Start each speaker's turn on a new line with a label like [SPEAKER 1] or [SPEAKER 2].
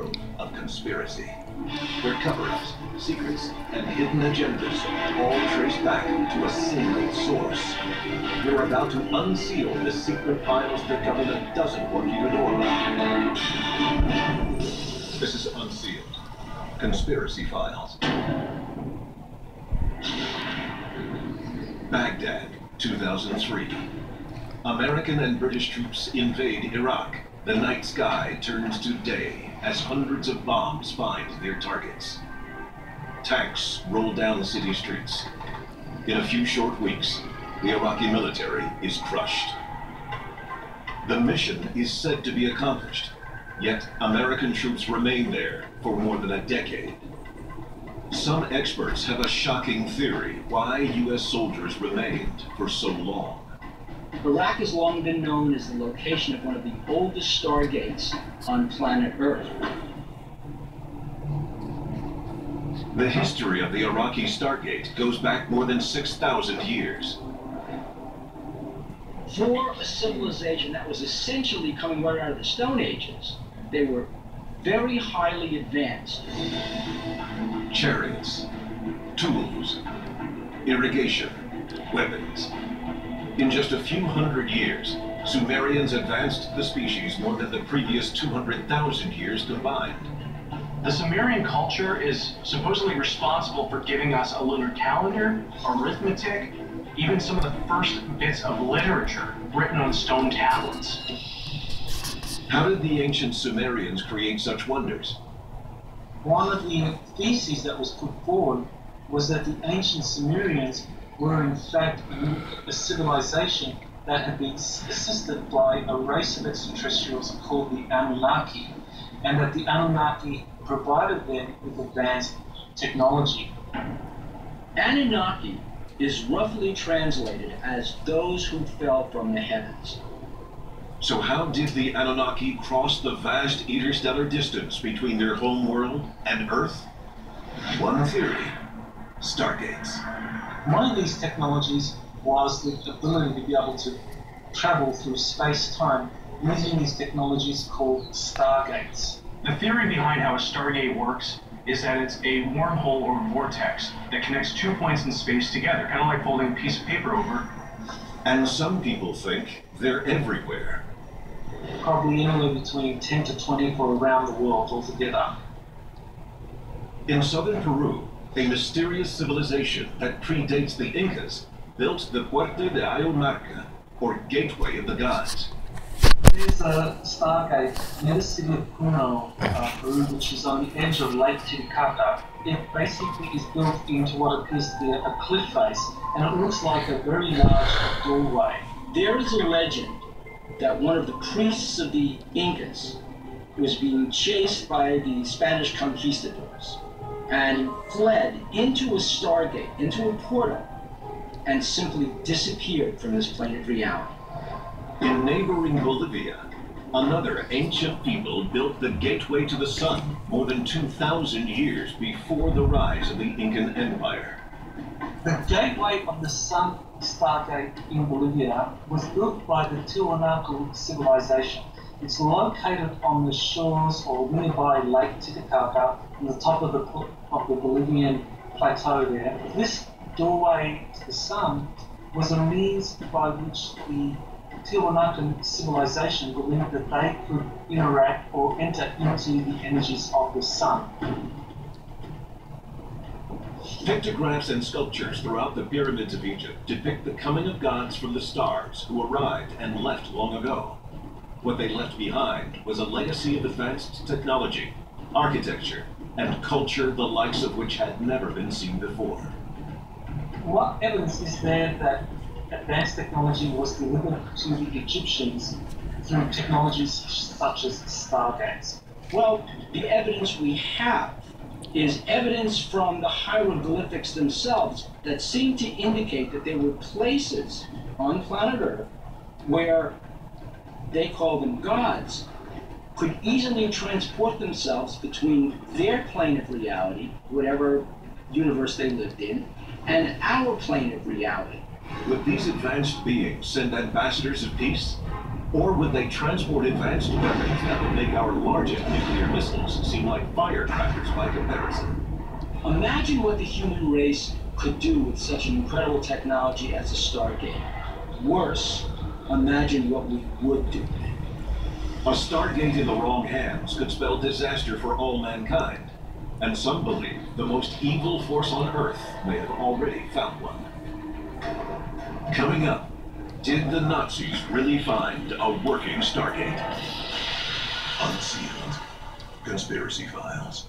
[SPEAKER 1] world of conspiracy, where cover-ups, secrets, and hidden agendas all trace back to a single source. We're about to unseal the secret files the government doesn't want you to know about. This is Unsealed. Conspiracy Files. Baghdad, 2003. American and British troops invade Iraq. The night sky turns to day as hundreds of bombs find their targets. Tanks roll down the city streets. In a few short weeks, the Iraqi military is crushed. The mission is said to be accomplished, yet American troops remain there for more than a decade. Some experts have a shocking theory why U.S. soldiers remained for so long.
[SPEAKER 2] Iraq has long been known as the location of one of the oldest stargates on planet Earth.
[SPEAKER 1] The history of the Iraqi Stargate goes back more than 6,000 years.
[SPEAKER 2] For a civilization that was essentially coming right out of the Stone Ages, they were very highly advanced.
[SPEAKER 1] Chariots, tools, irrigation, weapons. In just a few hundred years, Sumerians advanced the species more than the previous 200,000 years combined.
[SPEAKER 3] The Sumerian culture is supposedly responsible for giving us a lunar calendar, arithmetic, even some of the first bits of literature written on stone tablets.
[SPEAKER 1] How did the ancient Sumerians create such wonders?
[SPEAKER 4] One of the theses that was put forward was that the ancient Sumerians were in fact a civilization that had been assisted by a race of extraterrestrials called the Anunnaki, and that the Anunnaki provided them with advanced technology.
[SPEAKER 2] Anunnaki is roughly translated as those who fell from the heavens.
[SPEAKER 1] So how did the Anunnaki cross the vast interstellar distance between their home world and Earth? One theory: Stargates.
[SPEAKER 4] One of these technologies was the ability to be able to travel through space-time using these technologies called stargates.
[SPEAKER 3] The theory behind how a stargate works is that it's a wormhole or vortex that connects two points in space together, kind of like folding a piece of paper over.
[SPEAKER 1] And some people think they're everywhere.
[SPEAKER 4] Probably anywhere between 10 to 20 for around the world altogether.
[SPEAKER 1] In southern Peru, a mysterious civilization that predates the Incas built the Puerta de Ayahuasca, or Gateway of the Gods.
[SPEAKER 4] There's a stargate near the city of Puno, Peru, which is on the edge of Lake Titicaca. It basically is built into what appears to be a cliff face, and it looks like a very large doorway.
[SPEAKER 2] There is a legend that one of the priests of the Incas was being chased by the Spanish conquistadors and fled into a stargate, into a portal, and simply disappeared from this plane of reality.
[SPEAKER 1] In neighboring Bolivia, another ancient people built the gateway to the sun more than 2,000 years before the rise of the Incan Empire.
[SPEAKER 4] The Gateway of the Sun Stargate in Bolivia was built by the Tiwanaku civilization. It's located on the shores or nearby Lake Titicaca, on the top of the Bolivian plateau there. This doorway to the sun was a means by which the Tiwanaku civilization believed that they could interact or enter into the energies of the sun.
[SPEAKER 1] Pictographs and sculptures throughout the pyramids of Egypt depict the coming of gods from the stars who arrived and left long ago. What they left behind was a legacy of advanced technology, architecture, and culture the likes of which had never been seen before.
[SPEAKER 4] What evidence is there that advanced technology was delivered to the Egyptians through technologies such as stargates?
[SPEAKER 2] Well, the evidence we have is evidence from the hieroglyphics themselves that seem to indicate that there were places on planet Earth where they call them gods could easily transport themselves between their plane of reality, whatever universe they lived in, and our plane of reality.
[SPEAKER 1] Would these advanced beings send ambassadors of peace? Or would they transport advanced weapons that would make our largest nuclear missiles seem like firecrackers by comparison?
[SPEAKER 2] Imagine what the human race could do with such an incredible technology as a Stargate. Worse, imagine what we would do.
[SPEAKER 1] A Stargate in the wrong hands could spell disaster for all mankind, and some believe the most evil force on Earth may have already found one. Coming up, did the Nazis really find a working Stargate? Unsealed. Conspiracy Files.